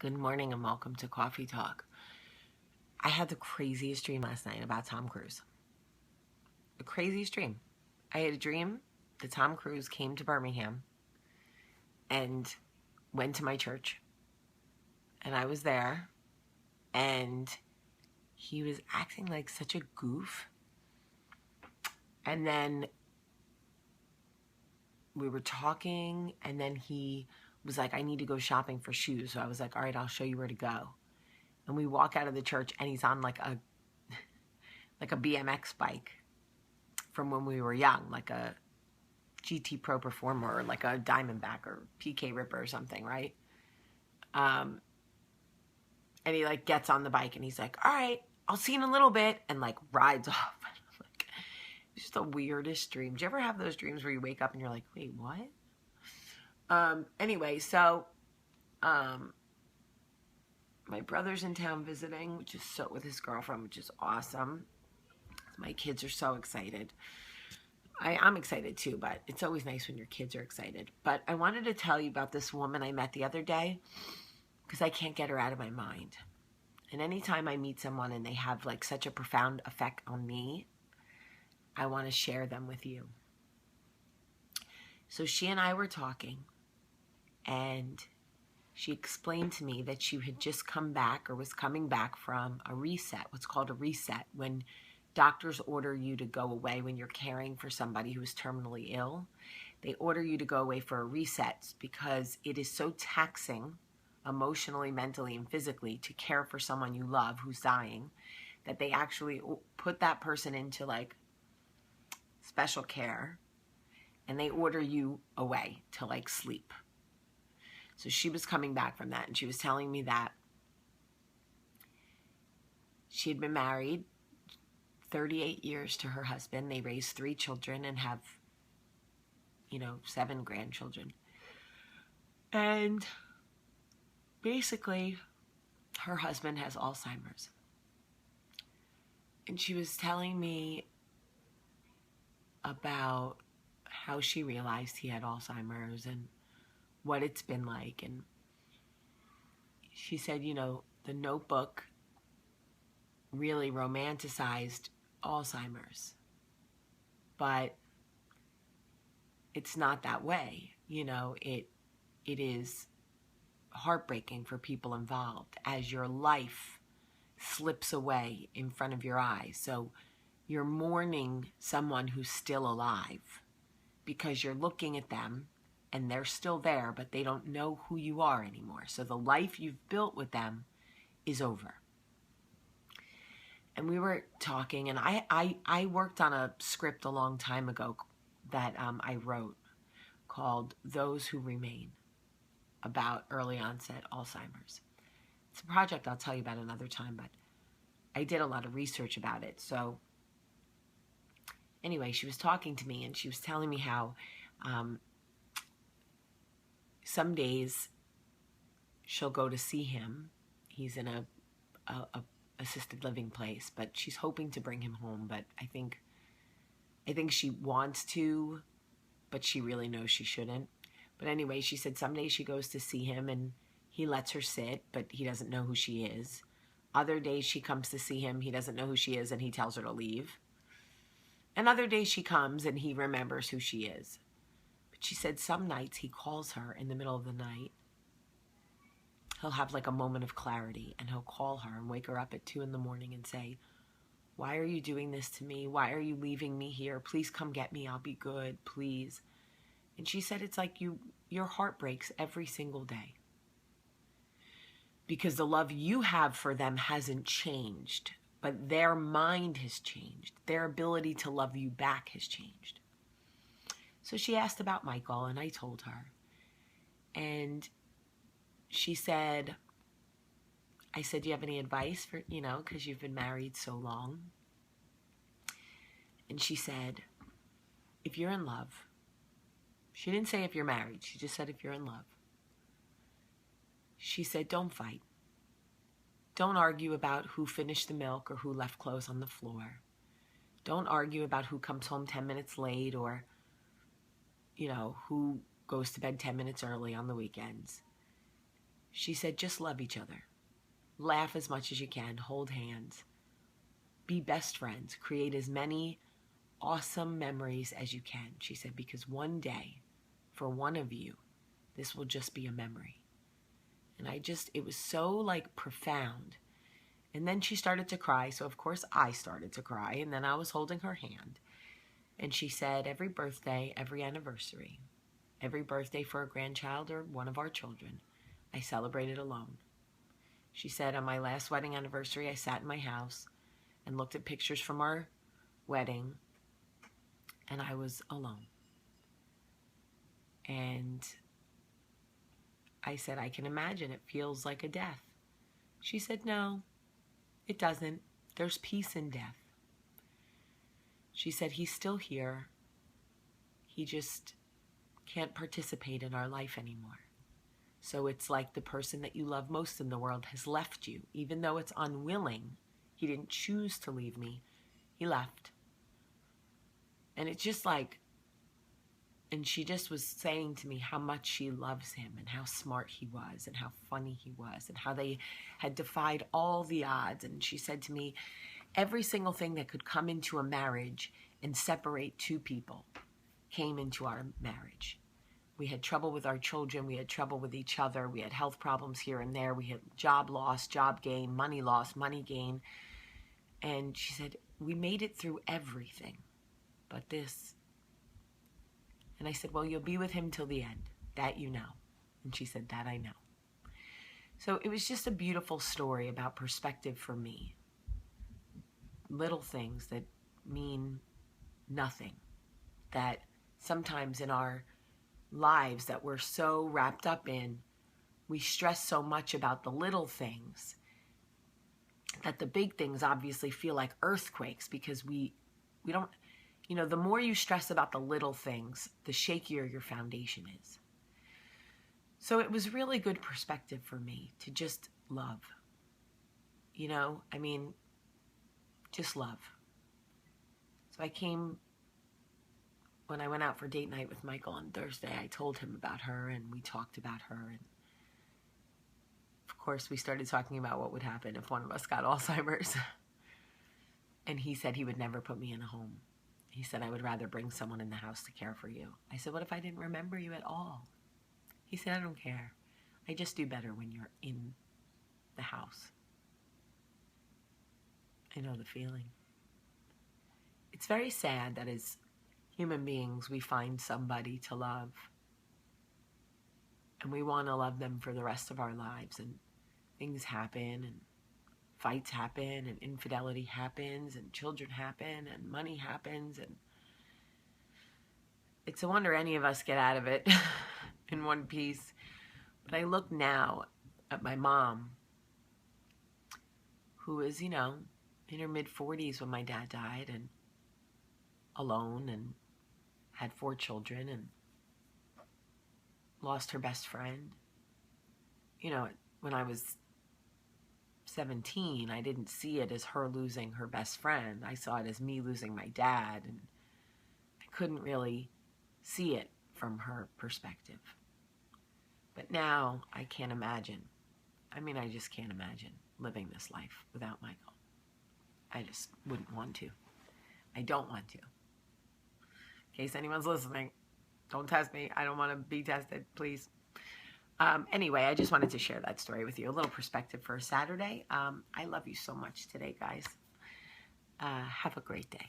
Good morning and welcome to Coffee Talk. I had the craziest dream last night about Tom Cruise. The craziest dream. I had a dream that Tom Cruise came to Birmingham and went to my church. And I was there and he was acting like such a goof. And then we were talking and then he was like, I need to go shopping for shoes. So I was like, all right, I'll show you where to go. And we walk out of the church and he's on like a BMX bike from when we were young, like a GT Pro Performer or like a Diamondback or PK Ripper or something, right? And he like gets on the bike and he's like, all right, I'll see you in a little bit, and like rides off. Like, it's just the weirdest dream. Do you ever have those dreams where you wake up and you're like, wait, what? Anyway, so my brother's in town visiting, which is so, with his girlfriend, which is awesome. My kids are so excited. I'm excited too, but it's always nice when your kids are excited. But I wanted to tell you about this woman I met the other day because I can't get her out of my mind. And anytime I meet someone and they have like such a profound effect on me, I want to share them with you. So she and I were talking, and she explained to me that she had just come back or was coming back from a reset, what's called a reset, when doctors order you to go away when you're caring for somebody who is terminally ill. They order you to go away for a reset because it is so taxing emotionally, mentally, and physically to care for someone you love who's dying that they actually put that person into like special care and they order you away to like sleep. So she was coming back from that and she was telling me that she had been married 38 years to her husband. They raised 3 children and have, 7 grandchildren. And basically, her husband has Alzheimer's. And she was telling me about how she realized he had Alzheimer's and what it's been like. And she said, The Notebook really romanticized Alzheimer's, but it's not that way. It is heartbreaking for people involved as your life slips away in front of your eyes. So you're mourning someone who's still alive because you're looking at them and they're still there, but they don't know who you are anymore. So the life you've built with them is over. And we were talking, and I worked on a script a long time ago that I wrote called Those Who Remain, about early onset Alzheimer's. It's a project I'll tell you about another time, but I did a lot of research about it. So anyway, she was talking to me and she was telling me how some days she'll go to see him. He's in a assisted living place, but she's hoping to bring him home. But I think she wants to, but she really knows she shouldn't. But anyway, she said some days she goes to see him and he lets her sit, but he doesn't know who she is. Other days she comes to see him, he doesn't know who she is, and he tells her to leave. And other days she comes and he remembers who she is. But she said some nights he calls her in the middle of the night. He'll have like a moment of clarity and he'll call her and wake her up at 2 in the morning and say, why are you doing this to me? Why are you leaving me here? Please come get me. I'll be good, please. And she said it's like your heart breaks every single day because the love you have for them hasn't changed, but their mind has changed. Their ability to love you back has changed. So she asked about Michael and I told her. And she said, I said, do you have any advice for, because you've been married so long? And she said, if you're in love, she didn't say if you're married, she just said if you're in love. She said, don't fight. Don't argue about who finished the milk or who left clothes on the floor. Don't argue about who comes home 10 minutes late or, who goes to bed 10 minutes early on the weekends. She said, just love each other. Laugh as much as you can. Hold hands. Be best friends. Create as many awesome memories as you can. She said, because one day, for one of you, this will just be a memory. And it was so like profound. And then she started to cry. So of course I started to cry. And then I was holding her hand. And she said, every birthday, every anniversary, every birthday for a grandchild or one of our children, I celebrated alone. She said, on my last wedding anniversary, I sat in my house and looked at pictures from our wedding, and I was alone. And I said, I can imagine it feels like a death. She said, no, it doesn't. There's peace in death. She said, he's still here. He just can't participate in our life anymore. So it's like the person that you love most in the world has left you. Even though it's unwilling, he didn't choose to leave me. He left. And it's just like, and she just was saying to me how much she loves him and how smart he was and how funny he was and how they had defied all the odds. And she said to me, every single thing that could come into a marriage and separate two people came into our marriage. We had trouble with our children. We had trouble with each other. We had health problems here and there. We had job loss, job gain, money loss, money gain. And she said, we made it through everything but this. And I said, well, you'll be with him till the end. That you know. And she said, that I know. So it was just a beautiful story about perspective for me. Little things that mean nothing. That sometimes in our lives that we're so wrapped up in, we stress so much about the little things that the big things obviously feel like earthquakes, because we don't, the more you stress about the little things, the shakier your foundation is. So it was really good perspective for me to just love, just love. So when I went out for date night with Michael on Thursday, I told him about her and we talked about her. And of course, we started talking about what would happen if one of us got Alzheimer's. And he said he would never put me in a home. He said, I would rather bring someone in the house to care for you. I said, what if I didn't remember you at all? He said, I don't care. I just do better when you're in the house. I know the feeling. It's very sad that as human beings, we find somebody to love. And we want to love them for the rest of our lives. And things happen, and fights happen, and infidelity happens, and children happen, and money happens. And it's a wonder any of us get out of it in one piece. But I look now at my mom, who is, in her mid-40s when my dad died, and alone, and had 4 children, and lost her best friend. When I was 17, I didn't see it as her losing her best friend. I saw it as me losing my dad, and I couldn't really see it from her perspective. But now I can't imagine. I just can't imagine living this life without Michael. I just wouldn't want to. I don't want to. In case anyone's listening, don't test me. I don't want to be tested, please. Anyway, I just wanted to share that story with you. A little perspective for a Saturday. I love you so much today, guys. Have a great day.